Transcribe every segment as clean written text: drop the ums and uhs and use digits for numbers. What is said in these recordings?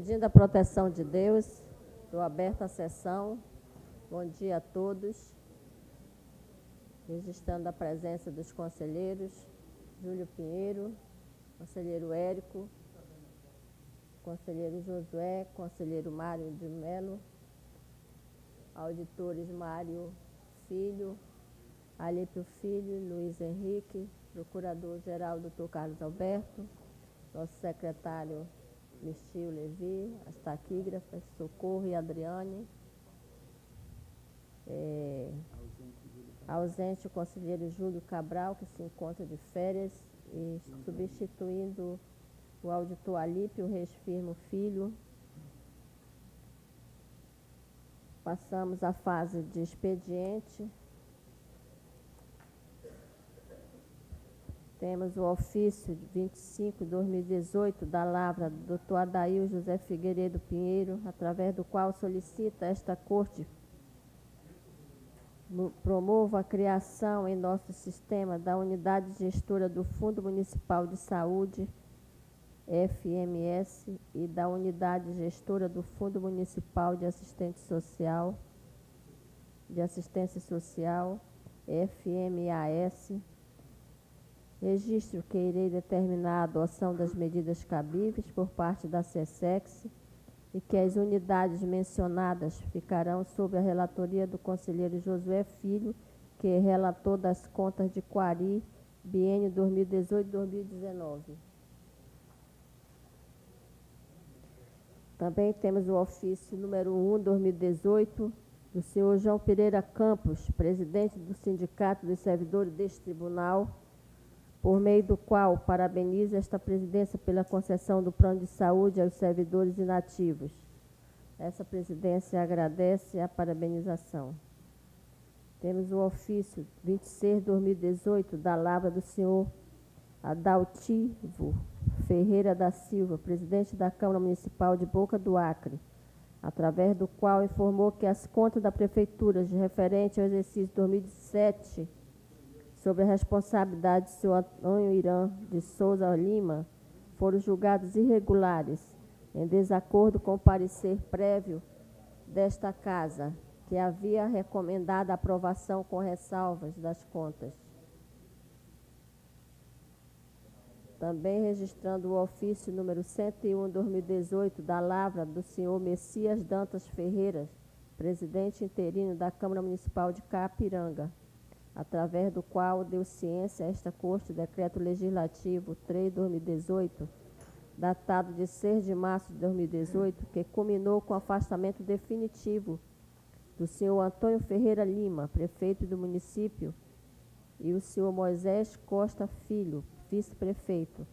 Pedindo a proteção de Deus, estou aberta a sessão. Bom dia a todos. Registrando a presença dos conselheiros, Júlio Pinheiro, conselheiro Érico, conselheiro Josué, conselheiro Mário de Melo, auditores Mário Filho, Alípio Filho, Luiz Henrique, procurador-geral Dr. Carlos Alberto, nosso secretário Mistil Levi, as taquígrafas Socorro e Adriane, ausente o conselheiro Júlio Cabral, que se encontra de férias, e substituindo o auditor Alípio Reis Firmo Filho. Passamos à fase de expediente. Temos o ofício 25/2018 da Lavra do Dr. Adail José Figueiredo Pinheiro, através do qual solicita esta Corte promova a criação em nosso sistema da Unidade Gestora do Fundo Municipal de Saúde, FMS, e da Unidade Gestora do Fundo Municipal de Assistência Social, FMAS. Registro que irei determinar a adoção das medidas cabíveis por parte da SESEX e que as unidades mencionadas ficarão sob a relatoria do conselheiro Josué Filho, que é relator das contas de Quari, biênio 2018-2019. Também temos o ofício número 1/2018, do senhor João Pereira Campos, presidente do Sindicato dos Servidores deste Tribunal, por meio do qual parabeniza esta presidência pela concessão do plano de saúde aos servidores inativos. Essa presidência agradece a parabenização. Temos o ofício 26/2018 da Lavra do senhor Adaltivo Ferreira da Silva, presidente da Câmara Municipal de Boca do Acre, através do qual informou que as contas da Prefeitura de referente ao exercício 2017, sob a responsabilidade do senhor Antônio Irã de Souza Lima, foram julgados irregulares, em desacordo com o parecer prévio desta Casa, que havia recomendado a aprovação com ressalvas das contas. Também registrando o ofício número 101/2018 da Lavra do senhor Messias Dantas Ferreira, presidente interino da Câmara Municipal de Capiranga, através do qual deu ciência a esta Corte Decreto Legislativo 3/2018, datado de 6 de março de 2018, que culminou com o afastamento definitivo do senhor Antônio Ferreira Lima, prefeito do município, e o senhor Moisés Costa Filho, vice-prefeito.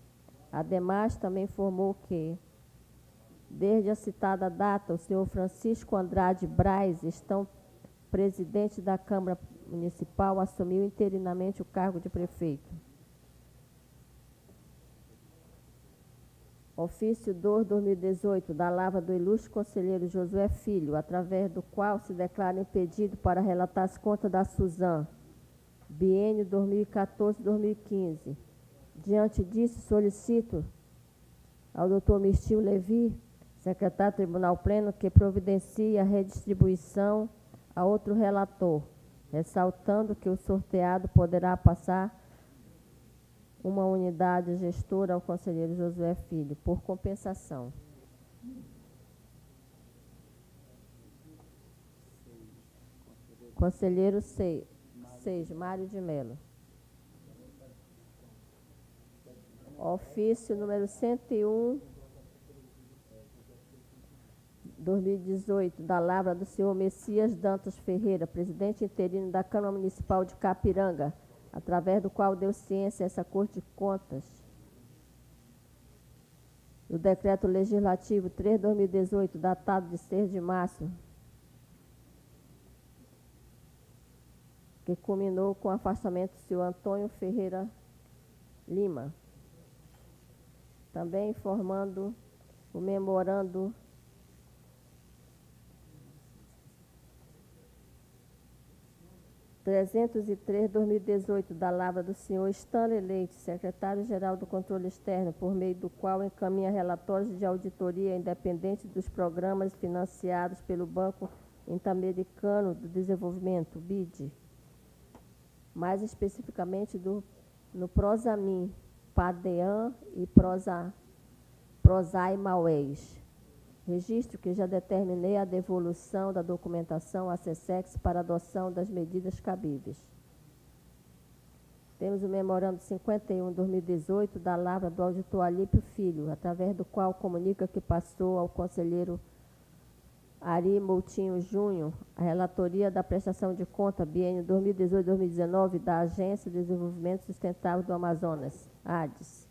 Ademais, também informou que, desde a citada data, o senhor Francisco Andrade Braz, presidente da Câmara Municipal, assumiu interinamente o cargo de prefeito. Ofício 2/2018 da Lavra do ilustre conselheiro Josué Filho, através do qual se declara impedido para relatar as contas da Suzan, biênio 2014-2015. Diante disso, solicito ao Dr. Mistil Levi, secretário do Tribunal Pleno, que providencie a redistribuição a outro relator, ressaltando que o sorteado poderá passar uma unidade gestora ao conselheiro Josué Filho, por compensação. Conselheiro 6, Mário de Melo. Ofício número 101/2018, da Lavra do senhor Messias Dantas Ferreira, presidente interino da Câmara Municipal de Capiranga, através do qual deu ciência a essa Corte de Contas do Decreto Legislativo 3/2018, datado de 6 de março, que culminou com o afastamento do senhor Antônio Ferreira Lima. Também informando o memorando 303/2018, da lavra do senhor Stanley Leite, secretário-geral do Controle Externo, por meio do qual encaminha relatórios de auditoria independente dos programas financiados pelo Banco Interamericano do Desenvolvimento, BID, mais especificamente no Prosamin, PADEAN e Prosai Maués. Registro que já determinei a devolução da documentação à SESEX para adoção das medidas cabíveis. Temos o memorando 51/2018 da lavra do auditor Alípio Filho, através do qual comunica que passou ao conselheiro Ari Moutinho Júnior a relatoria da prestação de conta biênio 2018-2019 da Agência de Desenvolvimento Sustentável do Amazonas, ADES.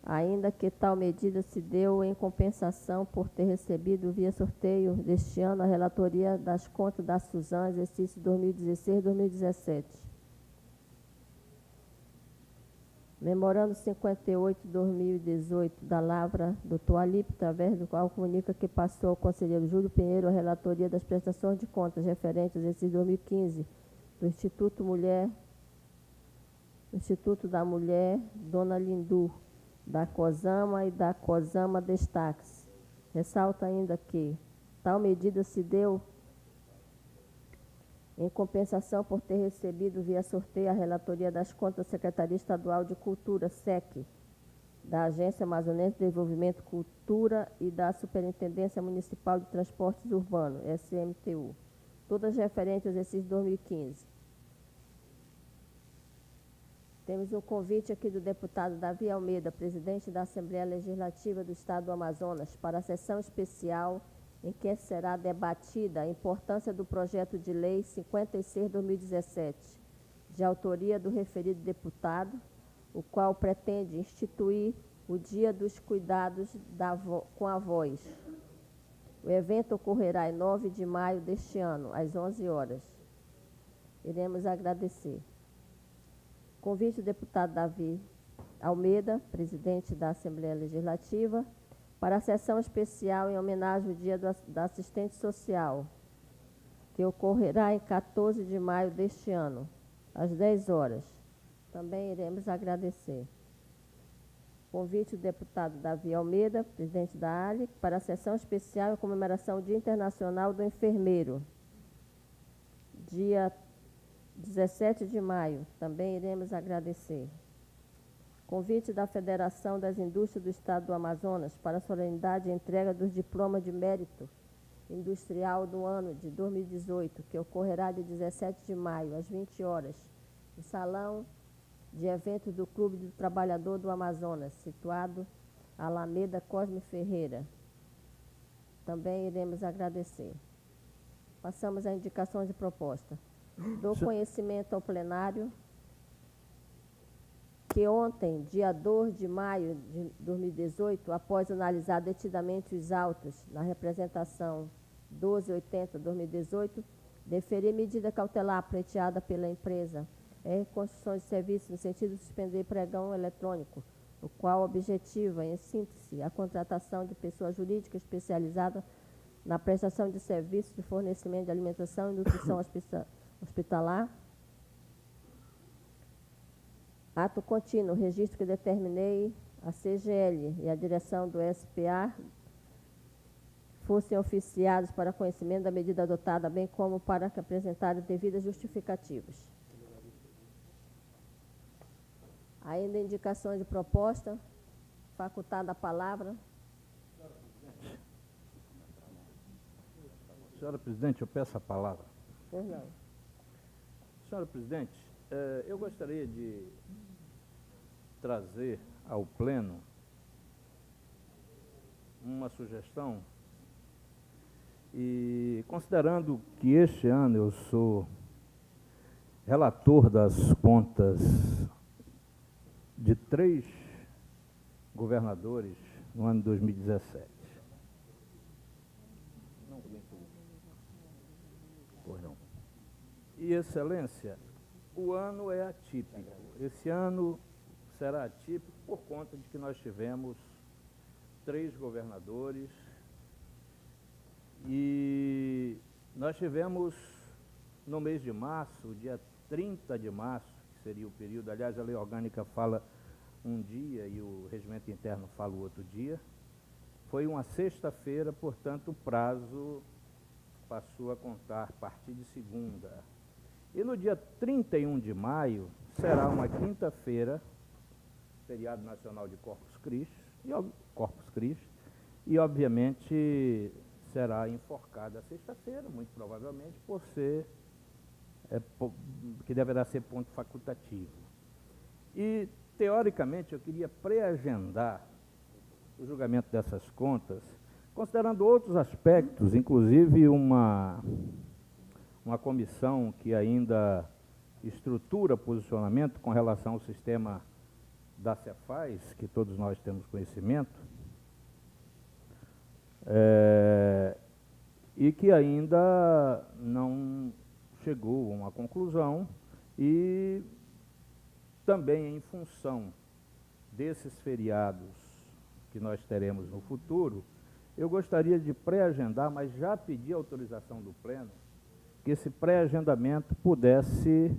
Ainda que tal medida se deu em compensação por ter recebido via sorteio deste ano a relatoria das contas da Suzan, exercício 2016-2017. Memorando 58/2018 da lavra do Alípio, através do qual comunica que passou ao conselheiro Júlio Pinheiro a relatoria das prestações de contas referentes ao exercício 2015 do Instituto da Mulher, Dona Lindu, da COSAMA e da COSAMA Destaques. Ressalta ainda que tal medida se deu em compensação por ter recebido via sorteio a relatoria das contas da Secretaria Estadual de Cultura, SEC, da Agência Amazonense de Desenvolvimento, Cultura e da Superintendência Municipal de Transportes Urbanos, SMTU, todas referentes ao exercício 2015. Temos um convite aqui do deputado Davi Almeida, presidente da Assembleia Legislativa do Estado do Amazonas, para a sessão especial em que será debatida a importância do projeto de lei 56/2017, de autoria do referido deputado, o qual pretende instituir o Dia dos Cuidados com a Voz. O evento ocorrerá em 9 de maio deste ano, às 11 horas. Iremos agradecer. Convite o deputado Davi Almeida, presidente da Assembleia Legislativa, para a sessão especial em homenagem ao Dia da Assistente Social, que ocorrerá em 14 de maio deste ano, às 10 horas. Também iremos agradecer. Convite o deputado Davi Almeida, presidente da ALE, para a sessão especial em comemoração ao Dia Internacional do Enfermeiro, dia 17 de maio, também iremos agradecer. Convite da Federação das Indústrias do Estado do Amazonas para a solenidade e entrega dos diplomas de mérito industrial do ano de 2018, que ocorrerá de 17 de maio, às 20 horas, no Salão de Eventos do Clube do Trabalhador do Amazonas, situado Alameda Cosme Ferreira. Também iremos agradecer. Passamos a indicações de proposta. Dou conhecimento ao plenário que ontem, dia 2 de maio de 2018, após analisar detidamente os autos na representação 1280/2018, deferi medida cautelar pleiteada pela empresa em construção de serviços no sentido de suspender pregão eletrônico, o qual objetiva, em síntese, a contratação de pessoa jurídica especializada na prestação de serviços de fornecimento de alimentação e nutrição hospitalar. Ato contínuo, registro que determinei a CGL e a direção do SPA fossem oficiados para conhecimento da medida adotada, bem como para que apresentarem devidas justificativas. Ainda indicações de proposta, facultada a palavra. Senhora presidente, eu peço a palavra. Pois não. Senhora presidente, eu gostaria de trazer ao pleno uma sugestão e, considerando que este ano eu sou relator das contas de 3 governadores no ano de 2017. E, Excelência, o ano é atípico. Esse ano será atípico por conta de que nós tivemos 3 governadores e Nós tivemos, no mês de março, dia 30 de março, que seria o período, aliás, a lei orgânica fala um dia e o regimento interno fala o outro dia, foi uma sexta-feira, portanto, o prazo passou a contar a partir de segunda. E no dia 31 de maio, será uma quinta-feira, feriado nacional de Corpus Christi, e obviamente será enforcada a sexta-feira, muito provavelmente, por ser, que deverá ser ponto facultativo. E, teoricamente, eu queria pré-agendar o julgamento dessas contas, considerando outros aspectos, inclusive uma comissão que ainda estrutura posicionamento com relação ao sistema da Cefaz, que todos nós temos conhecimento, e que ainda não chegou a uma conclusão, e também em função desses feriados que nós teremos no futuro, eu gostaria de pré-agendar, mas já pedi autorização do Pleno, que esse pré-agendamento pudesse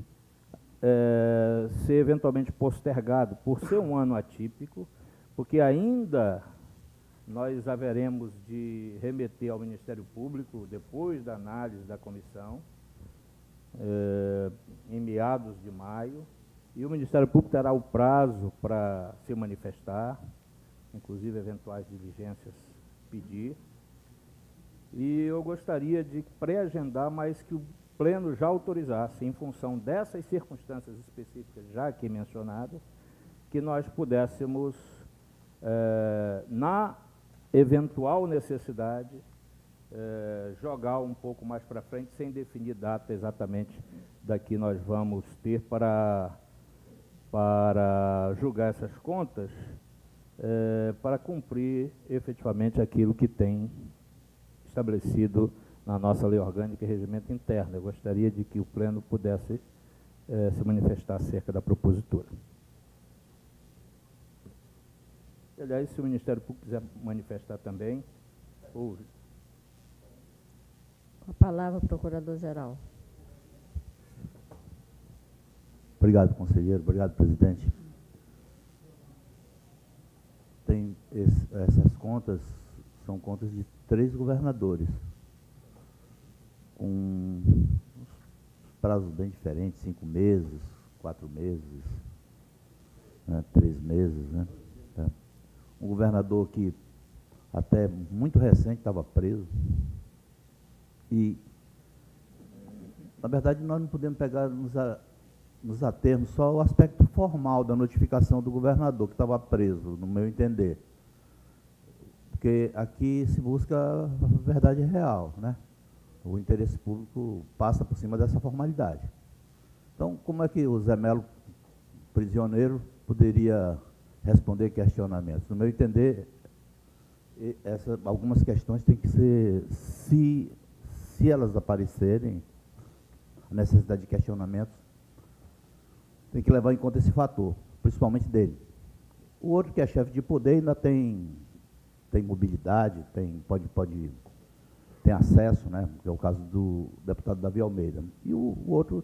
ser eventualmente postergado, por ser um ano atípico, porque ainda nós haveremos de remeter ao Ministério Público, depois da análise da comissão, em meados de maio, e o Ministério Público terá o prazo para se manifestar, inclusive eventuais diligências pedir, e eu gostaria de pré-agendar, mas que o Pleno já autorizasse, em função dessas circunstâncias específicas já aqui mencionadas, que nós pudéssemos, na eventual necessidade, jogar um pouco mais para frente, sem definir data exatamente da que nós vamos ter para julgar essas contas, para cumprir efetivamente aquilo que tem estabelecido na nossa lei orgânica e regimento interno. Eu gostaria de que o Pleno pudesse se manifestar acerca da propositura. Aliás, se o Ministério Público quiser manifestar também, ouve. Com a palavra, Procurador-Geral. Obrigado, conselheiro. Obrigado, presidente. Essas contas são contas de 3 governadores, com prazos bem diferentes, 5 meses, 4 meses, 3 meses, né? Tá. Um governador que até muito recente estava preso. E, na verdade, nós não podemos pegar, nos atermos só o aspecto formal da notificação do governador, que estava preso, no meu entender. Porque aqui se busca a verdade real, né? O interesse público passa por cima dessa formalidade. Então, como é que o Zé Melo, prisioneiro, poderia responder questionamentos? No meu entender, algumas questões têm que ser, se elas aparecerem, a necessidade de questionamentos, tem que levar em conta esse fator, principalmente dele. O outro, que é chefe de poder, ainda tem mobilidade, tem acesso, né? Que é o caso do deputado Davi Almeida. E o outro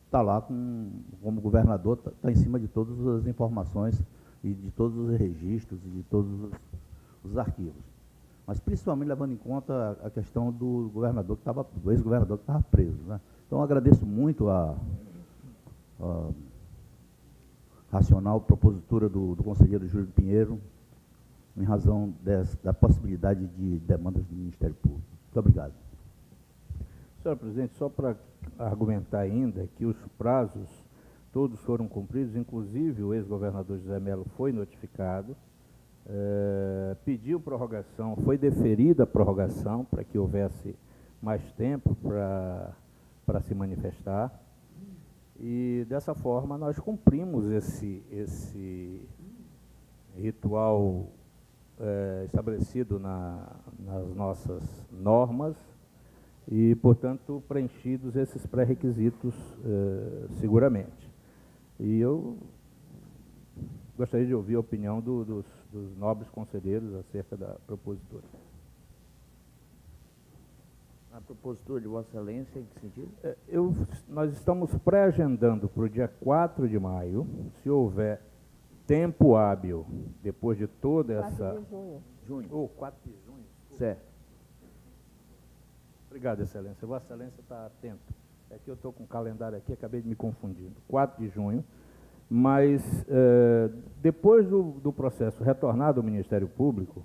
está lá como governador, está em cima de todas as informações e de todos os registros e de todos os arquivos. Mas principalmente levando em conta a questão do governador do ex-governador que estava preso, né? Então eu agradeço muito a racional propositura do conselheiro Júlio Pinheiro, em razão da possibilidade de demandas do Ministério Público. Muito obrigado. Senhor presidente, só para argumentar ainda que os prazos todos foram cumpridos, inclusive o ex-governador José Melo foi notificado, pediu prorrogação, foi deferida a prorrogação para que houvesse mais tempo para se manifestar, e dessa forma nós cumprimos esse ritual estabelecido nas nossas normas e, portanto, preenchidos esses pré-requisitos seguramente. E eu gostaria de ouvir a opinião dos nobres conselheiros acerca da propositura. A propositura de Vossa Excelência, em que sentido? Nós estamos pré-agendando para o dia 4 de maio, se houver tempo hábil, depois de toda 4 essa... de junho. Junho. 4 de junho. Certo. Obrigado, Excelência. Vossa Excelência está atento. É que eu estou com o calendário aqui, acabei de me confundindo. 4 de junho. Mas, depois do processo retornado ao Ministério Público,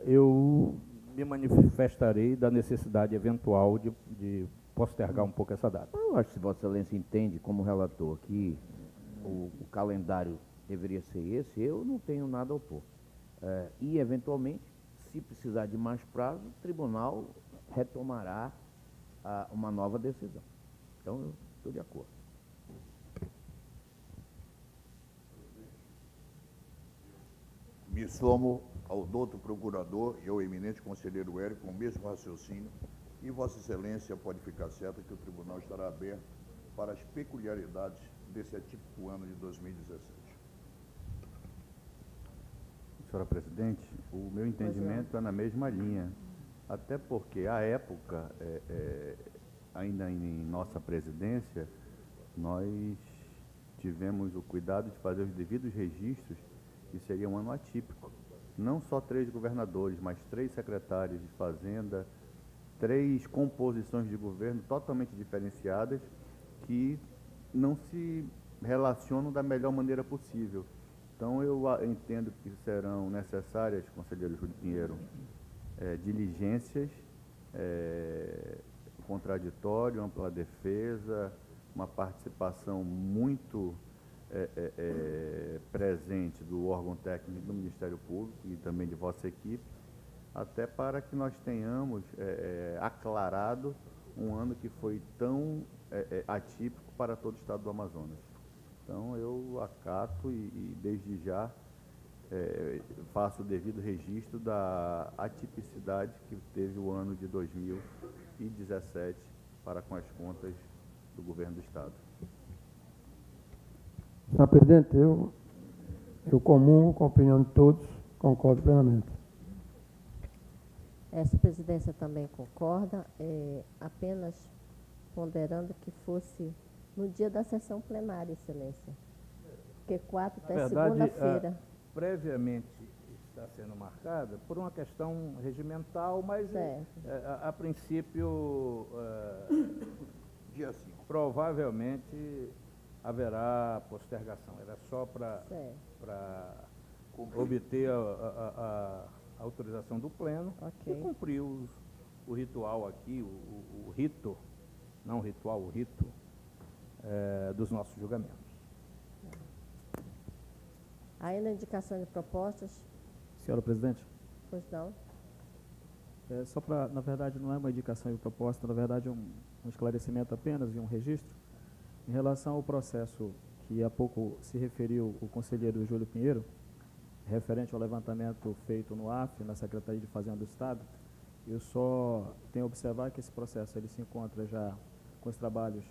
eu me manifestarei da necessidade eventual de postergar um pouco essa data. Eu acho que se Vossa Excelência entende, como relator, que o calendário deveria ser esse, eu não tenho nada a opor. E, eventualmente, se precisar de mais prazo, o tribunal retomará uma nova decisão. Então, eu estou de acordo. Me somo ao douto procurador e ao eminente conselheiro Érico com o mesmo raciocínio, e Vossa Excelência pode ficar certa que o tribunal estará aberto para as peculiaridades desse atípico ano de 2017. Senhora Presidente, o meu entendimento é na mesma linha, até porque, à época, ainda em nossa presidência, nós tivemos o cuidado de fazer os devidos registros, que seria um ano atípico. Não só 3 governadores, mas 3 secretários de Fazenda, 3 composições de governo totalmente diferenciadas, que não se relacionam da melhor maneira possível. Então, eu entendo que serão necessárias, conselheiro Júlio Pinheiro, diligências, contraditório, ampla defesa, uma participação muito presente do órgão técnico do Ministério Público e também de vossa equipe, até para que nós tenhamos aclarado um ano que foi tão atípico para todo o estado do Amazonas. Então, eu acato e desde já, faço o devido registro da atipicidade que teve o ano de 2017 para com as contas do governo do Estado. Senhor presidente, eu comungo com a opinião de todos, concordo plenamente. Essa presidência também concorda, apenas ponderando que fosse no dia da sessão plenária, Excelência. Porque 4 até segunda-feira. Previamente está sendo marcada por uma questão regimental, mas a princípio Dia 5. provavelmente haverá postergação. Era só para obter a autorização do pleno e cumprir o ritual aqui, o rito, não o ritual, o rito dos nossos julgamentos. Ainda a indicação de propostas? Senhora Presidente, Pois não. só para, na verdade, não é uma indicação de proposta, na verdade é um esclarecimento apenas e um registro. Em relação ao processo que há pouco se referiu o conselheiro Júlio Pinheiro, referente ao levantamento feito no AF, na Secretaria de Fazenda do Estado, eu só tenho a observar que esse processo ele se encontra já com os trabalhos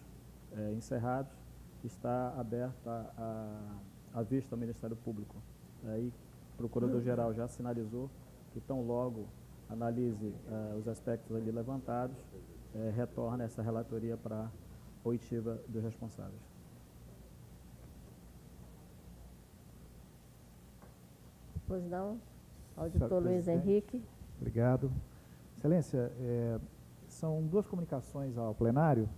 encerrados, está aberto à vista do Ministério Público. Aí, o Procurador-Geral já sinalizou que tão logo analise os aspectos ali levantados, retorna essa relatoria para a oitiva dos responsáveis. Pois não. Auditor Luiz Henrique. Obrigado. Excelência, são 2 comunicações ao plenário,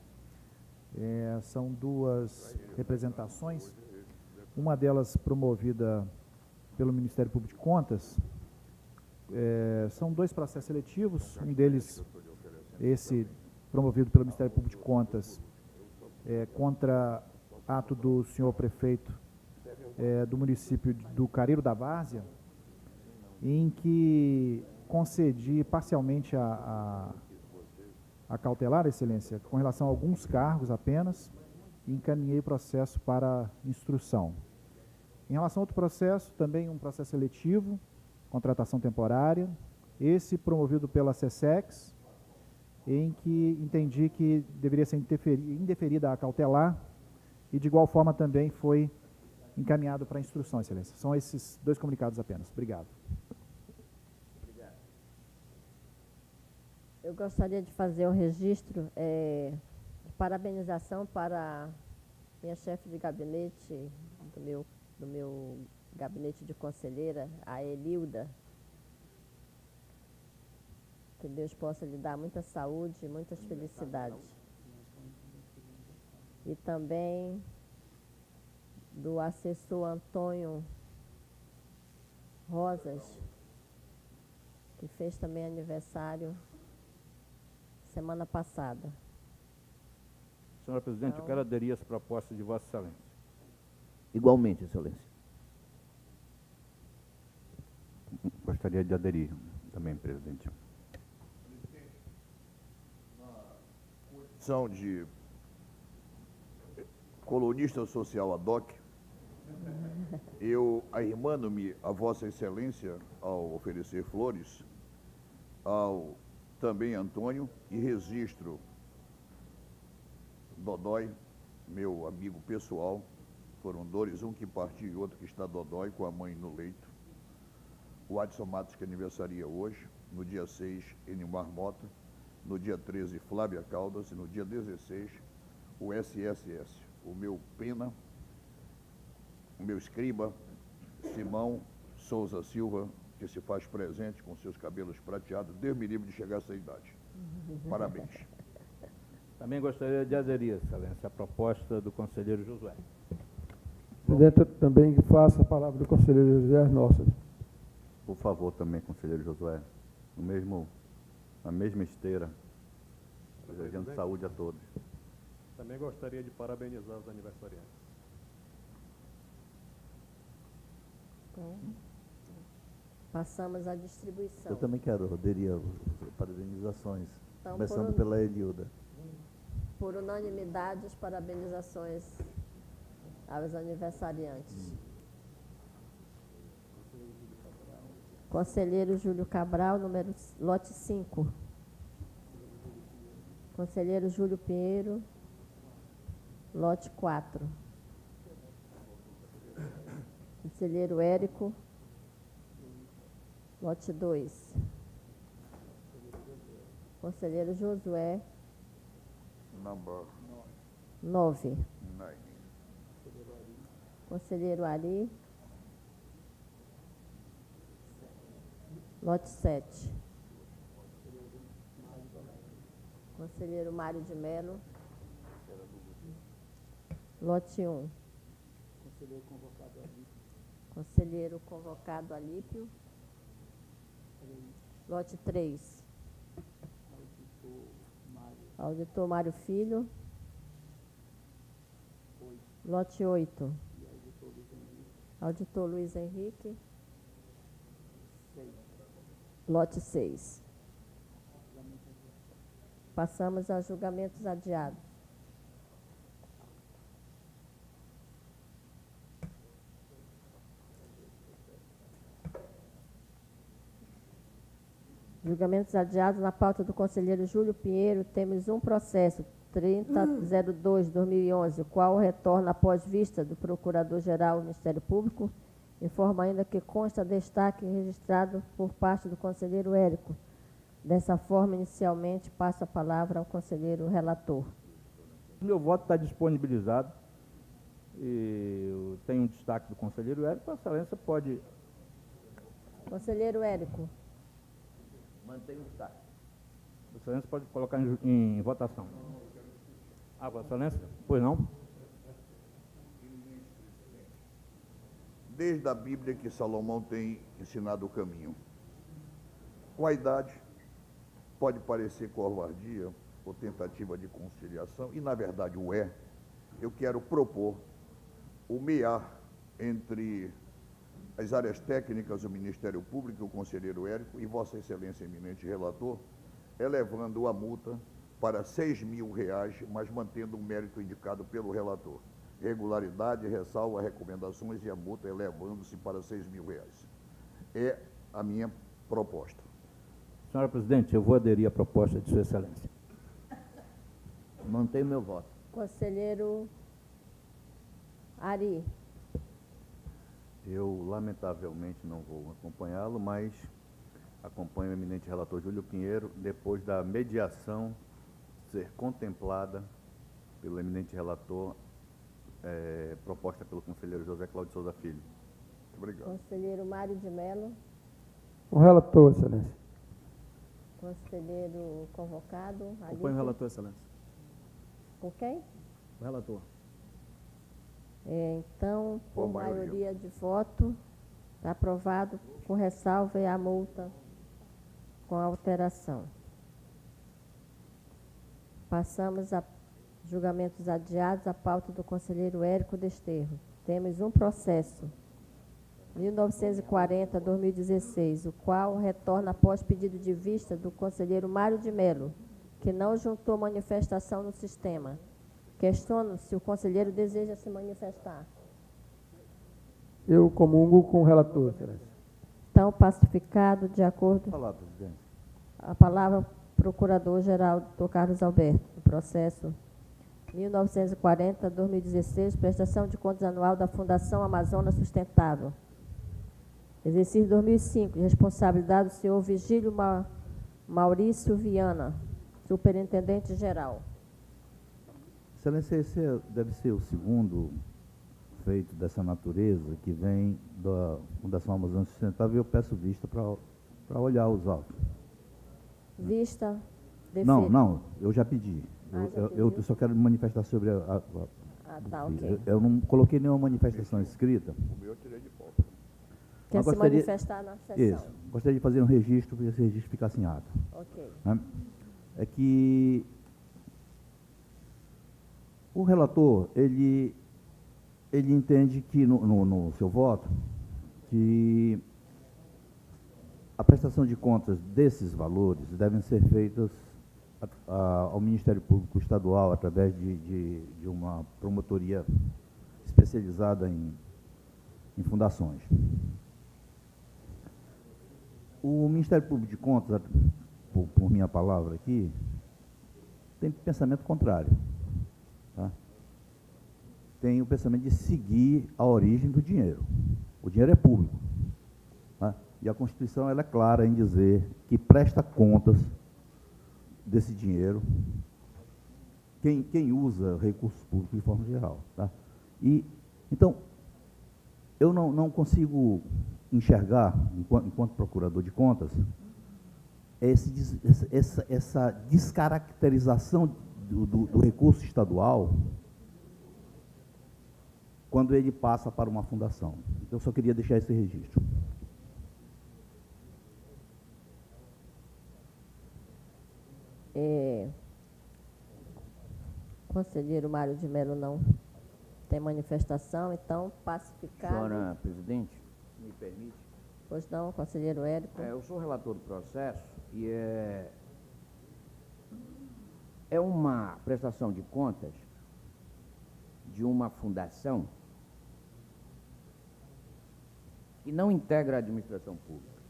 são 2 representações, uma delas promovida pelo Ministério Público de Contas, são 2 processos seletivos, um deles, esse promovido pelo Ministério Público de Contas, contra ato do senhor prefeito do município do Careiro da Várzea, em que concedi parcialmente a cautelar, Excelência, com relação a alguns cargos apenas, e encaminhei o processo para instrução. Em relação a outro processo, também um processo seletivo, contratação temporária, esse promovido pela SESEX, em que entendi que deveria ser indeferida a cautelar, e de igual forma também foi encaminhado para instrução, Excelência. São esses 2 comunicados apenas. Obrigado. Eu gostaria de fazer um registro de parabenização para minha chefe de gabinete, do meu gabinete de conselheira, a Elilda. Que Deus possa lhe dar muita saúde e muitas felicidades. E também do assessor Antônio Rosas, que fez também aniversário semana passada. Senhora Presidente, eu quero aderir às propostas de Vossa Excelência. Igualmente, Excelência. Gostaria de aderir também, presidente. São de colunista social ad hoc, eu arrimando-me a Vossa Excelência ao oferecer flores, ao também Antônio, e registro Dodói, meu amigo pessoal, foram dois, um que partiu e outro que está Dodói, com a mãe no leito. O Adson Matos, que aniversaria hoje, no dia 6, Enilmar Mota, no dia 13, Flávia Caldas, e no dia 16, o SSS, o meu pena, o meu escriba, Simão Souza Silva, que se faz presente com seus cabelos prateados. Deus me livre de chegar a essa idade. Parabéns. Também gostaria de aderir, Excelência, à proposta do conselheiro Josué. Presidente, eu também faço a palavra do conselheiro José Nossas. Por favor, também, conselheiro Josué, na mesma esteira, desejando saúde a todos. Também gostaria de parabenizar os aniversariantes. Então, passamos à distribuição. Eu também quero aderir às parabenizações, Então, começando pela Elilda. Por unanimidade, as parabenizações aos aniversariantes. Conselheiro Júlio Cabral, lote 5. Conselheiro Júlio Pinheiro, lote 4. Conselheiro Érico, lote 2. Conselheiro Josué, Number 9. 9. Conselheiro Ari, lote 7. Conselheiro Mário de Mello, lote 1. Conselheiro convocado Alípio, lote 3. Auditor Mário Filho, lote 8. Auditor Luiz Henrique, lote 6. Passamos a julgamentos adiados. Julgamentos adiados na pauta do conselheiro Júlio Pinheiro, temos um processo 3002-2011, o qual retorna após vista do Procurador-Geral do Ministério Público, informa ainda que consta destaque registrado por parte do conselheiro Érico. Dessa forma, inicialmente, passo a palavra ao conselheiro relator. Meu voto está disponibilizado. Eu tenho um destaque do conselheiro Érico. A Excelência pode... Conselheiro Érico. Mantém o destaque. A Excelência pode colocar em votação. Vossa Excelência? Pois não? Desde a Bíblia que Salomão tem ensinado o caminho. Com a idade, pode parecer covardia ou tentativa de conciliação, e na verdade o é. Eu quero propor o mear entre as áreas técnicas do Ministério Público, o conselheiro Érico e Vossa Excelência eminente relator, elevando a multa para R$6.000, mas mantendo o mérito indicado pelo relator. Regularidade, ressalva, recomendações e a multa elevando-se para R$6.000. É a minha proposta. Senhora Presidente, eu vou aderir à proposta de Sua Excelência. Mantenho meu voto. Conselheiro Ari. Eu, lamentavelmente, não vou acompanhá-lo, mas acompanho o eminente relator Júlio Pinheiro, depois da mediação ser contemplada pelo eminente relator, proposta pelo conselheiro José Cláudio Souza Filho. Muito obrigado. Conselheiro Mário de Mello. Com o relator, excelência. Conselheiro convocado. Acompanho o Alípio. relator, excelência. Com quem? O relator. Então, por Com maioria. maioria de voto, está aprovado com ressalva e a multa com alteração. Passamos a julgamentos adiados, a pauta do conselheiro Érico Desterro. Temos um processo, 1940-2016, o qual retorna após pedido de vista do conselheiro Mário de Mello, que não juntou manifestação no sistema. Questiono se o conselheiro deseja se manifestar. Eu comungo com o relator, excelência. Então, pacificado, de acordo. Falar, presidente. A palavra, procurador-geral, Dr. Carlos Alberto, no processo 1940-2016, prestação de contas anual da Fundação Amazonas Sustentável. Exercício 2005, responsabilidade do senhor Vigílio Maurício Viana, superintendente-geral. Excelência, esse deve ser o segundo feito dessa natureza que vem da Fundação Amazônia Sustentável, e eu peço vista para olhar os autos. Vista, Não, eu já pedi. Ah, já Eu pediu? só quero me manifestar sobre Ah, tá, ok. eu não coloquei nenhuma manifestação escrita. O meu eu tirei de pauta. Quer Eu se gostaria- manifestar na sessão? Isso. Gostaria de fazer um registro, para esse registro ficasse em ata. Ok. Né? É que o relator, ele entende que, no seu voto, que a prestação de contas desses valores devem ser feitas ao Ministério Público Estadual através de uma promotoria especializada em fundações. O Ministério Público de Contas, por minha palavra aqui, tem pensamento contrário. Tá? Tem o pensamento de seguir a origem do dinheiro. O dinheiro é público. Tá? E a Constituição ela é clara em dizer que presta contas desse dinheiro quem usa recursos públicos de forma geral. Tá? E, então, eu não consigo enxergar, enquanto procurador de contas, essa descaracterização do recurso estadual quando ele passa para uma fundação. Então, eu só queria deixar esse registro. Conselheiro Mário de Mello não tem manifestação, então, pacificado. Senhora presidente, me permite? Pois não, conselheiro Érico. Eu sou relator do processo e é uma prestação de contas de uma fundação que não integra a administração pública.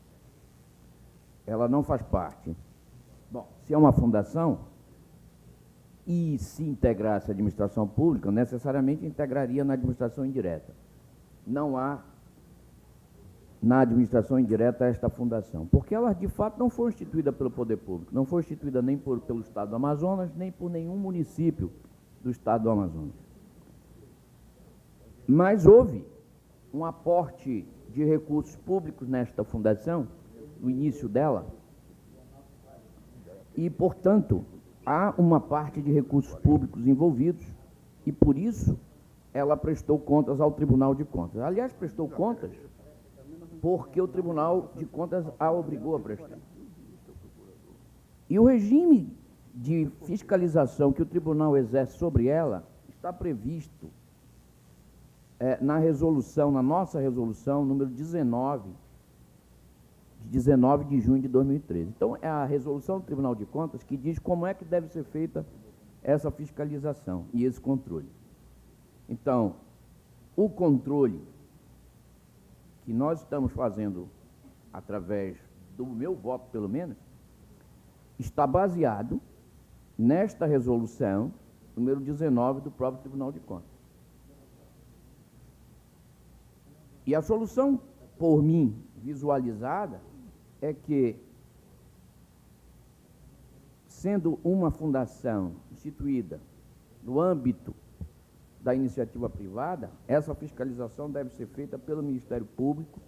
Ela não faz parte. Bom, se é uma fundação e se integrasse à administração pública, necessariamente integraria na administração indireta. Não há na administração indireta esta fundação, porque ela de fato não foi instituída pelo poder público, não foi instituída nem pelo Estado do Amazonas, nem por nenhum município do Estado do Amazonas. Mas houve um aporte de recursos públicos nesta fundação, no início dela, e, portanto, há uma parte de recursos públicos envolvidos, e por isso ela prestou contas ao Tribunal de Contas. Aliás, prestou contas porque o Tribunal de Contas a obrigou a prestar. E o regime de fiscalização que o tribunal exerce sobre ela está previsto na nossa resolução número 19, de 19 de junho de 2013. Então, é a resolução do Tribunal de Contas que diz como é que deve ser feita essa fiscalização e esse controle. Então, o controle que nós estamos fazendo através do meu voto, pelo menos, está baseado nesta resolução número 19 do próprio Tribunal de Contas. E a solução, por mim, visualizada, é que, sendo uma fundação instituída no âmbito da iniciativa privada, essa fiscalização deve ser feita pelo Ministério Público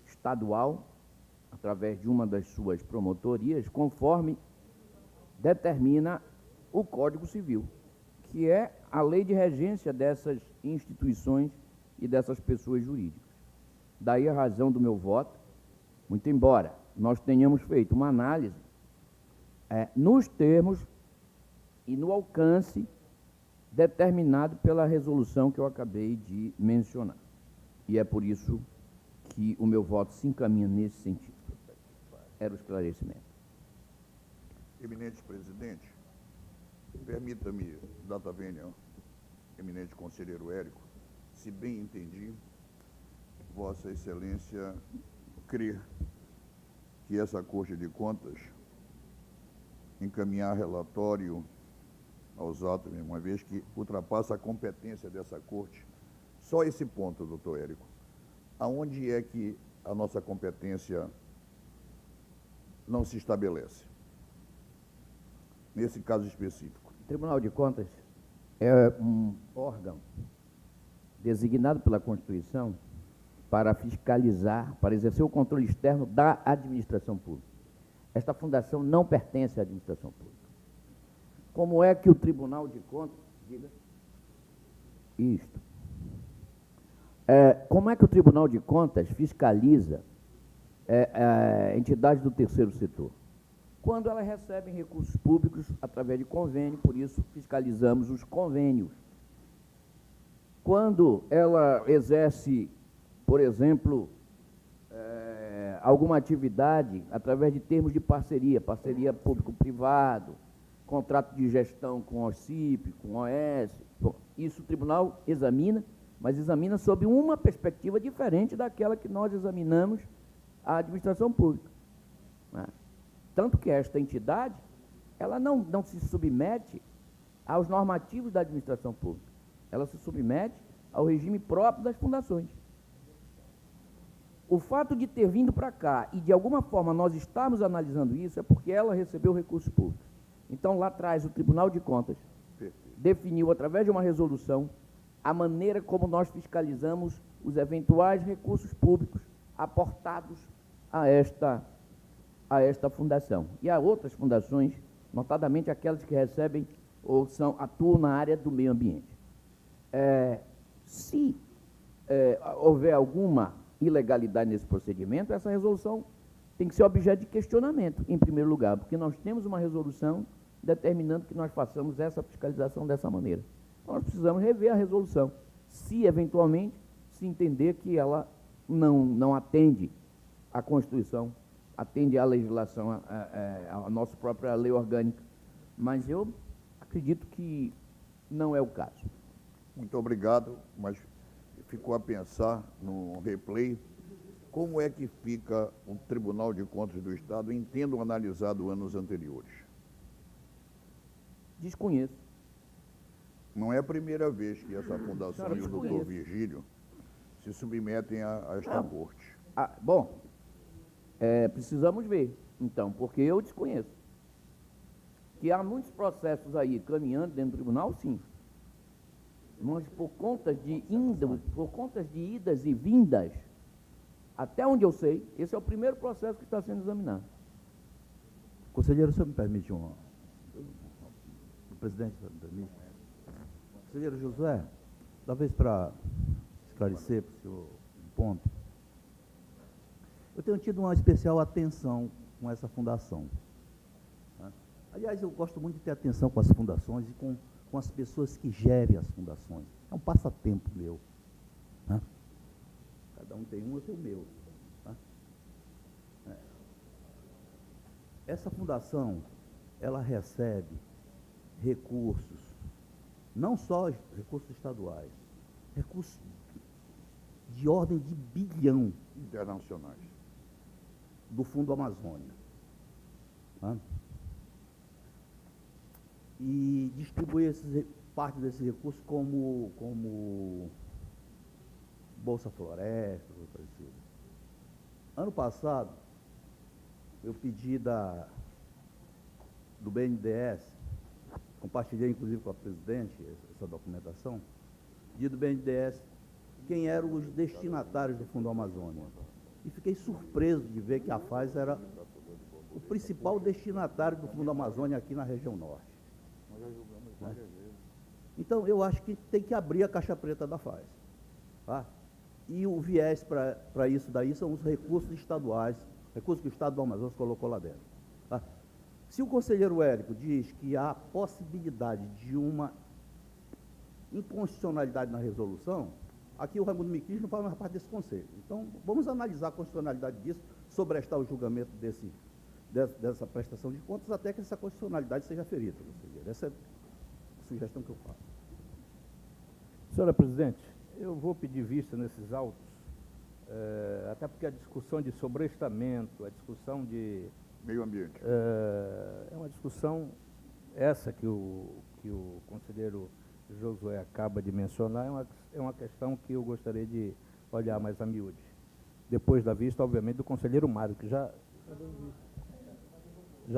Estadual, através de uma das suas promotorias, conforme determina o Código Civil, que é a lei de regência dessas instituições e dessas pessoas jurídicas. Daí a razão do meu voto, muito embora nós tenhamos feito uma análise nos termos e no alcance determinado pela resolução que eu acabei de mencionar. E é por isso que o meu voto se encaminha nesse sentido. Era o esclarecimento. Eminente presidente, permita-me, data vênia, eminente conselheiro Érico, se bem entendi, Vossa Excelência crê que essa Corte de Contas encaminhar relatório aos atos, uma vez que ultrapassa a competência dessa Corte. Só esse ponto, doutor Érico. Aonde é que a nossa competência não se estabelece? Nesse caso específico. O Tribunal de Contas é um órgão designado pela Constituição para fiscalizar, para exercer o controle externo da administração pública. Esta fundação não pertence à administração pública. Como é que o Tribunal de Contas... Diga. Isto. Como é que o Tribunal de Contas fiscaliza entidades do terceiro setor? Quando elas recebem recursos públicos através de convênio, por isso fiscalizamos os convênios. Quando ela exerce, por exemplo, alguma atividade através de termos de parceria, parceria público-privado, contrato de gestão com o OCIP, com o OS, bom, isso o tribunal examina, mas examina sob uma perspectiva diferente daquela que nós examinamos a administração pública, né? Tanto que esta entidade, ela não se submete aos normativos da administração pública, ela se submete ao regime próprio das fundações. O fato de ter vindo para cá e, de alguma forma, nós estarmos analisando isso é porque ela recebeu recursos públicos. Então, lá atrás, o Tribunal de Contas definiu, através de uma resolução, a maneira como nós fiscalizamos os eventuais recursos públicos aportados a esta fundação. E a outras fundações, notadamente aquelas que recebem ou atuam na área do meio ambiente. Se houver alguma ilegalidade nesse procedimento, essa resolução tem que ser objeto de questionamento, em primeiro lugar, porque nós temos uma resolução determinando que nós façamos essa fiscalização dessa maneira. Então, nós precisamos rever a resolução, se eventualmente se entender que ela não atende à Constituição, atende à legislação, à nossa própria lei orgânica. Mas eu acredito que não é o caso. Muito obrigado, mas ficou a pensar no replay, como é que fica o Tribunal de Contas do Estado em tendo analisado anos anteriores? Desconheço. Não é a primeira vez que essa fundação Senhora, e o doutor Virgílio se submetem a esta corte. Bom, precisamos ver, então, porque eu desconheço. Que há muitos processos aí caminhando dentro do tribunal, sim. Mas por conta de idas e vindas, até onde eu sei, esse é o primeiro processo que está sendo examinado. Conselheiro, o senhor me permite o presidente, permite? Conselheiro Josué, talvez para esclarecer para o senhor um ponto, eu tenho tido uma especial atenção com essa fundação, né? Aliás, eu gosto muito de ter atenção com as fundações e com as pessoas que gerem as fundações. É um passatempo meu, né? Cada um tem um, eu tenho o meu, né? Essa fundação, ela recebe recursos, não só recursos estaduais, recursos de ordem de bilhão Internacionais. do Fundo Amazônia, né? E distribui parte desses recursos como Bolsa Floresta, coisa parecida. Ano passado, eu pedi do BNDES, compartilhei inclusive com a presidente essa documentação, pedi do BNDES quem eram os destinatários do Fundo Amazônia. E fiquei surpreso de ver que a FAES era o principal destinatário do Fundo Amazônia aqui na região norte. Né? Então, eu acho que tem que abrir a caixa preta da FAES. Tá? E o viés para isso daí são os recursos estaduais, recursos que o Estado do Amazonas colocou lá dentro. Tá? Se o conselheiro Érico diz que há possibilidade de uma inconstitucionalidade na resolução, aqui o Raimundo Miquis não faz mais parte desse conselho. Então, vamos analisar a constitucionalidade disso, sobrestar o julgamento dessa prestação de contas, até que essa constitucionalidade seja ferida, conselheiro. Essa é a sugestão que eu faço. Senhora presidente, eu vou pedir vista nesses autos, até porque a discussão de sobrestamento, a discussão de... Meio ambiente. É uma discussão, essa que o conselheiro Josué acaba de mencionar, é uma questão que eu gostaria de olhar mais a miúde. Depois da vista, obviamente, do conselheiro Mário, que já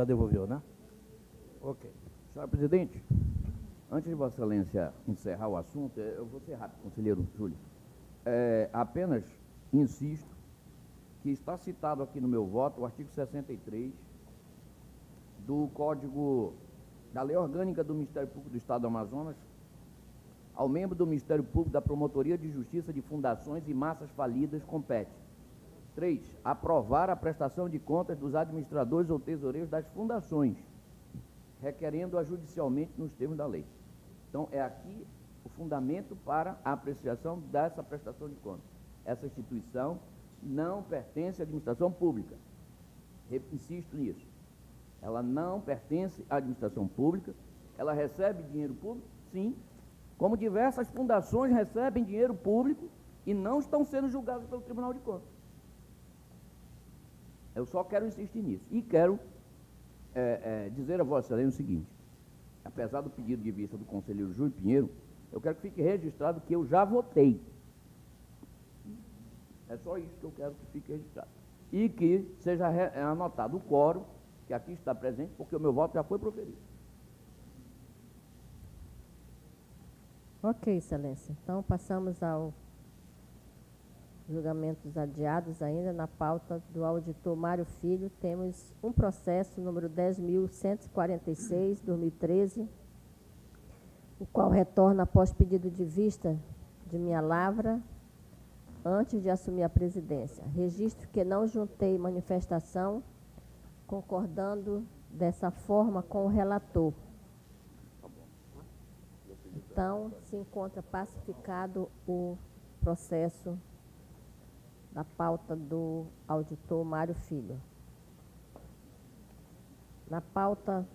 devolveu, né? Ok. Senhor presidente, antes de Vossa Excelência encerrar o assunto, eu vou ser rápido, conselheiro Júlio. Apenas insisto que está citado aqui no meu voto o artigo 63 do Código da Lei Orgânica do Ministério Público do Estado do Amazonas, ao membro do Ministério Público da Promotoria de Justiça de Fundações e Massas Falidas compete. 3. Aprovar a prestação de contas dos administradores ou tesoureiros das fundações, requerendo-a judicialmente nos termos da lei. Então, é aqui o fundamento para a apreciação dessa prestação de contas. Essa instituição não pertence à administração pública. Insisto nisso. Ela não pertence à administração pública. Ela recebe dinheiro público? Sim. Como diversas fundações recebem dinheiro público e não estão sendo julgadas pelo Tribunal de Contas. Eu só quero insistir nisso. E quero dizer a Vossa Excelência o seguinte: apesar do pedido de vista do conselheiro Júlio Pinheiro, eu quero que fique registrado que eu já votei. É só isso que eu quero que fique registrado. E que seja anotado o quórum, que aqui está presente, porque o meu voto já foi proferido. Ok, Excelência. Então, passamos ao julgamentos adiados ainda. Na pauta do auditor Mário Filho, temos um processo número 10.146, 2013, o qual retorna após pedido de vista de minha lavra, antes de assumir a presidência. Registro que não juntei manifestação, concordando dessa forma com o relator. Então, se encontra pacificado o processo da pauta do auditor Mário Filho. Na pauta,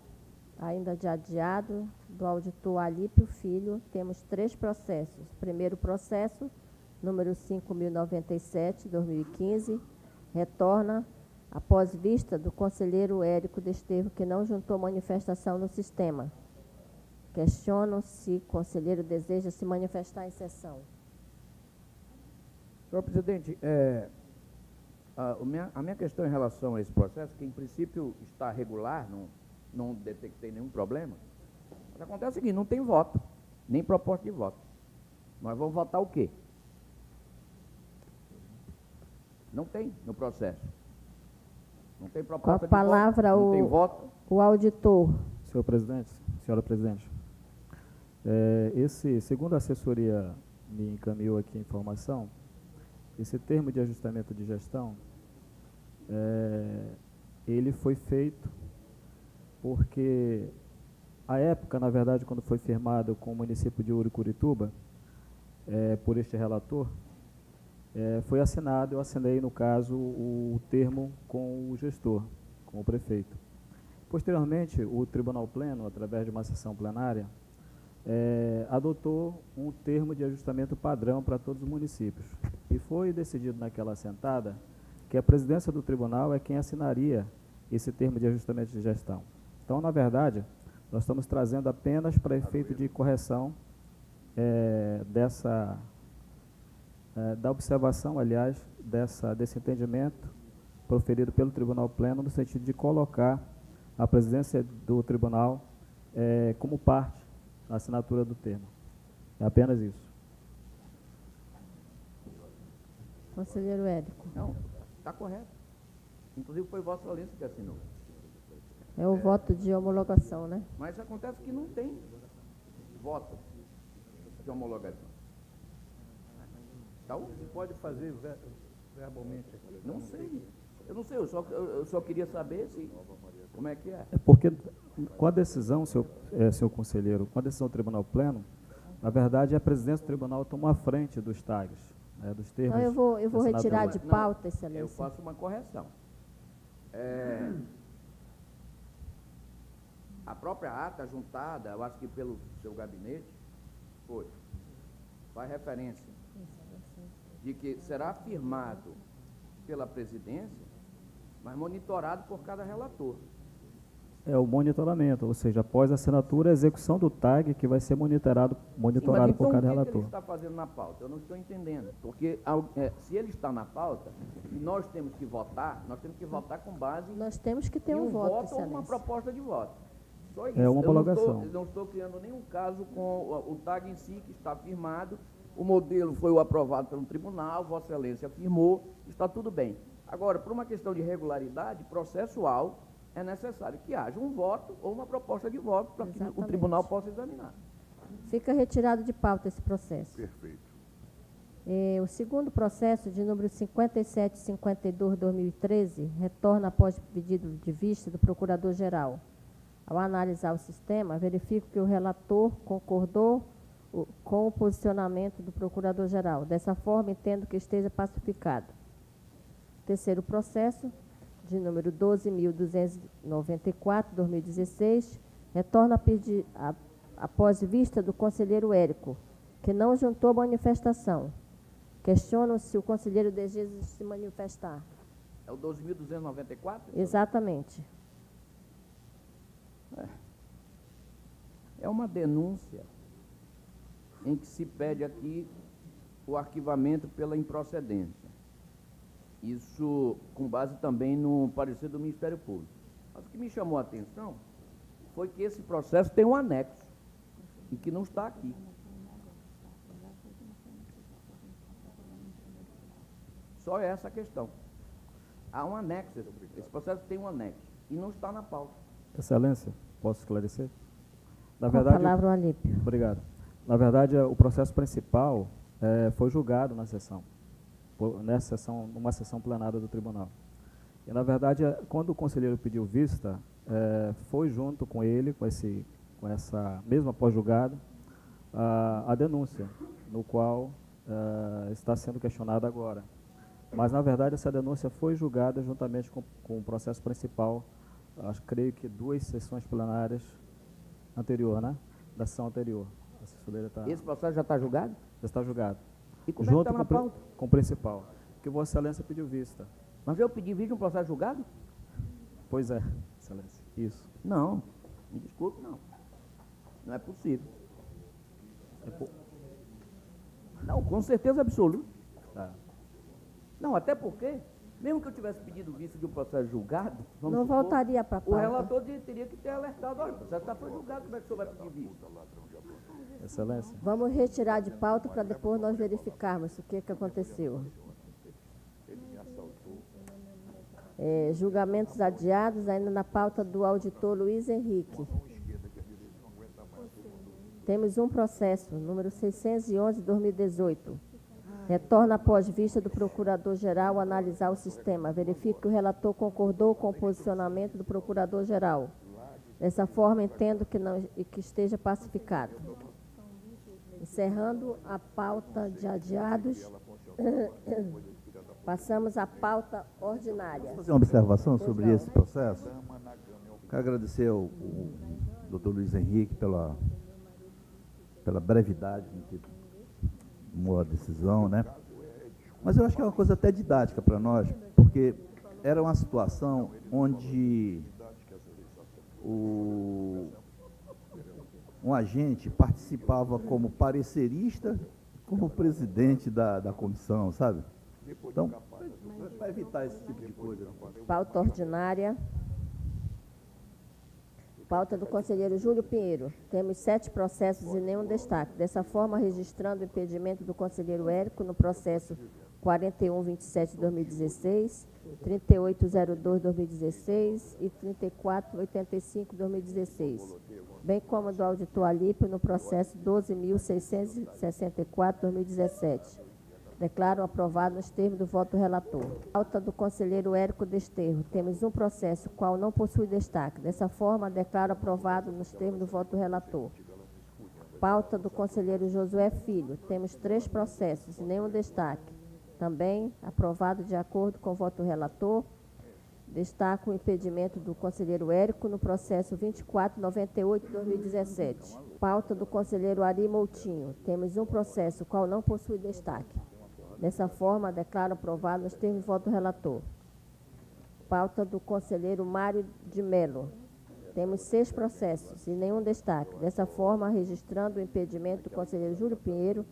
ainda de adiado, do auditor Alípio Filho, temos 3 processos. Primeiro processo, número 5.097, 2015, retorna após vista do conselheiro Érico Desterro, que não juntou manifestação no sistema. Questiono se o conselheiro deseja se manifestar em sessão. Senhor presidente, a minha questão em relação a esse processo, que em princípio está regular, não detectei nenhum problema, mas acontece o seguinte: não tem voto, nem proposta de voto. Nós vamos votar o quê? Não tem no processo. Não tem proposta Com a palavra, de voto, não tem voto. O auditor. Senhor presidente, senhora presidente, segundo a assessoria me encaminhou aqui a informação, esse termo de ajustamento de gestão, ele foi feito porque, à época, na verdade, quando foi firmado com o município de Urucurituba, por este relator, foi assinado, eu assinei, no caso, o termo com o gestor, com o prefeito. Posteriormente, o Tribunal Pleno, através de uma sessão plenária, adotou um termo de ajustamento padrão para todos os municípios. E foi decidido naquela assentada que a presidência do tribunal é quem assinaria esse termo de ajustamento de gestão. Então, na verdade, nós estamos trazendo apenas para efeito de correção da observação, aliás, desse entendimento proferido pelo Tribunal Pleno no sentido de colocar a presidência do Tribunal como parte na assinatura do termo. É apenas isso. Conselheiro Érico. Não, está correto. Inclusive foi Vossa Excelência que assinou. É o voto de homologação, né? Mas acontece que não tem voto de homologação. Então, Você pode fazer verbalmente aqui. não sei. Eu não sei, eu só queria saber se, como é que é. É porque com a decisão, senhor conselheiro, com a decisão do Tribunal Pleno, na verdade a presidência do tribunal tomou a frente dos tags, dos termos. Então, eu vou da assinatura. retirar de Não, pauta, eu excelência. faço uma correção. A própria ata juntada, eu acho que pelo seu gabinete, faz referência de que será firmado pela presidência, mas monitorado por cada relator. É o monitoramento, ou seja, após a assinatura, a execução do tag que vai ser monitorado Sim, mas então, por cada o que relator. ele está fazendo na pauta? Eu não estou entendendo. Porque se ele está na pauta e nós temos que votar com base Nós temos que ter em um voto, ou uma excelência. proposta de voto. Só isso. É uma Eu não homologação. estou- não estou criando nenhum caso com o tag em si, que está firmado, o modelo foi aprovado pelo tribunal, Vossa Excelência firmou, está tudo bem. Agora, por uma questão de regularidade processual, é necessário que haja um voto ou uma proposta de voto para que o Exatamente. tribunal possa examinar. Fica retirado de pauta esse processo. Perfeito. O segundo processo, de número 5752/2013, retorna após pedido de vista do Procurador-Geral. Ao analisar o sistema, verifico que o relator concordou com o posicionamento do Procurador-Geral. Dessa forma, entendo que esteja pacificado. Terceiro processo, de número 12.294/2016, retorna após vista do conselheiro Érico, que não juntou manifestação. Questiono se o conselheiro deseja se manifestar. É o 12.294? Exatamente. É uma denúncia em que se pede aqui o arquivamento pela improcedência. Isso com base também no parecer do Ministério Público. Mas o que me chamou a atenção foi que esse processo tem um anexo e que não está aqui. Só essa a questão. Há um anexo, esse processo tem um anexo e não está na pauta. Excelência, posso esclarecer? Na Com a verdade, palavra o Alípio. obrigado. Na verdade, o processo principal foi julgado na sessão, numa sessão plenária do tribunal. E, na verdade, quando o conselheiro pediu vista, foi junto com ele, com essa mesma pós-julgado, a denúncia, no qual está sendo questionada agora. Mas, na verdade, essa denúncia foi julgada juntamente com o processo principal, creio que 2 sessões plenárias anterior, né? Da sessão anterior. A assessoria Esse processo já está julgado? já está julgado. E como é que Junto está na pauta? com o principal, que Vossa Excelência pediu vista. Mas eu pedi vídeo de um processo julgado? Pois é, Excelência. Isso. Não, me desculpe, não. Não é possível. Não, com certeza absoluta. Tá. Não, até porque, mesmo que eu tivesse pedido vista de um processo julgado, vamos Não supor, voltaria para a o pauta. relator teria que ter alertado, olha, o processo está foi julgado, como é que o senhor vai pedir vista? Excelência. Vamos retirar de pauta para depois nós verificarmos o que aconteceu. Julgamentos adiados, ainda na pauta do auditor Luiz Henrique. Temos um processo, número 611/2018. Retorna após vista do Procurador-Geral analisar o sistema. Verifique que o relator concordou com o posicionamento do Procurador-Geral. Dessa forma, entendo que esteja pacificado. Encerrando a pauta de adiados, passamos à pauta ordinária. Fazer uma observação sobre esse processo. Quero agradecer ao doutor Luiz Henrique pela brevidade com que tomou a decisão, né? Mas eu acho que é uma coisa até didática para nós, porque era uma situação onde um agente participava como parecerista, como presidente da comissão, sabe? Então, Para evitar esse tipo de coisa. Pauta ordinária. Pauta do conselheiro Júlio Pinheiro. Temos 7 processos e nenhum destaque. Dessa forma, registrando o impedimento do conselheiro Érico no processo 4127-2016, 3802-2016 e 3485-2016, bem como do auditor Alípio no processo 12.664-2017. Declaro aprovado nos termos do voto do relator. Pauta do conselheiro Érico Desterro. Temos um processo, qual não possui destaque. Dessa forma, declaro aprovado nos termos do voto do relator. Pauta do conselheiro Josué Filho. Temos 3 processos e nenhum destaque. Também aprovado de acordo com o voto do relator. Destaco o impedimento do conselheiro Érico no processo 2498-2017. Pauta do conselheiro Ari Moutinho. Temos um processo, qual não possui destaque. Dessa forma, declaro aprovado nos termos de voto do relator. Pauta do conselheiro Mário de Melo. Temos 6 processos e nenhum destaque. Dessa forma, registrando o impedimento do conselheiro Júlio Pinheiro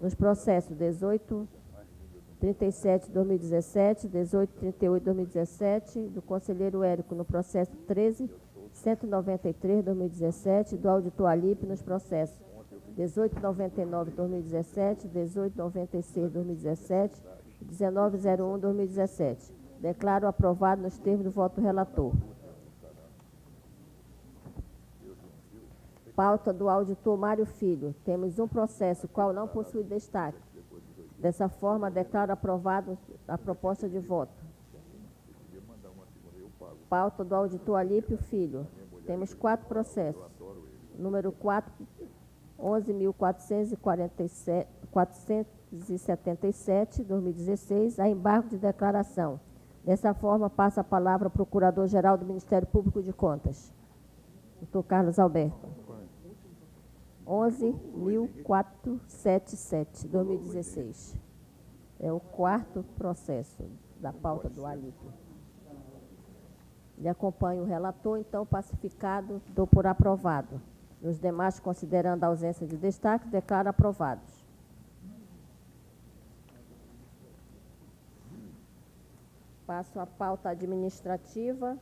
nos processos 1837-2017, 1838-2017, do conselheiro Érico no processo 13.193-2017, do auditor Alípio nos processos 1899-2017, 1896-2017 e 1901-2017. Declaro aprovado nos termos do voto do relator. Pauta do auditor Mário Filho. Temos um processo, qual não possui destaque. Dessa forma, declaro aprovado a proposta de voto. Pauta do auditor Alípio Filho. Temos 4 processos. Número 11.477, 2016, a embargo de declaração. Dessa forma, passa a palavra ao Procurador-Geral do Ministério Público de Contas, doutor Carlos Alberto. 11.477, 2016. É o 4º processo da pauta do Alípio. Ele acompanha o relator, então, pacificado, dou por aprovado. Os demais, considerando a ausência de destaque, declaro aprovados. Passo à pauta administrativa.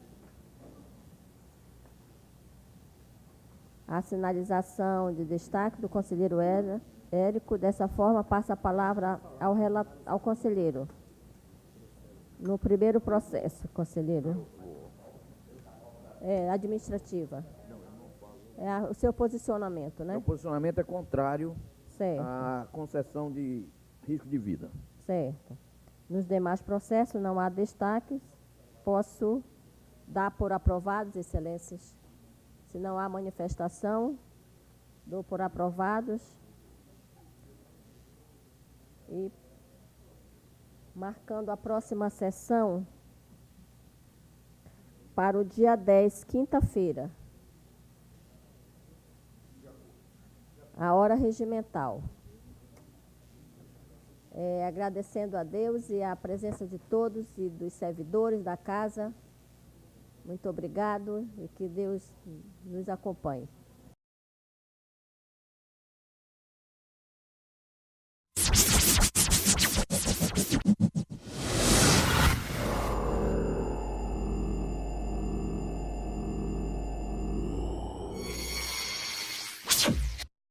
A sinalização de destaque do conselheiro Érico. Dessa forma, passa a palavra ao conselheiro. No primeiro processo, conselheiro. Administrativa. O seu posicionamento, né? Meu posicionamento é contrário Certo. à concessão de risco de vida. Certo. Nos demais processos não há destaques. Posso dar por aprovados, excelências. Se não há manifestação, dou por aprovados. E marcando a próxima sessão para o dia 10, quinta-feira. A hora regimental. Agradecendo a Deus e a presença de todos e dos servidores da casa. Muito obrigado e que Deus nos acompanhe.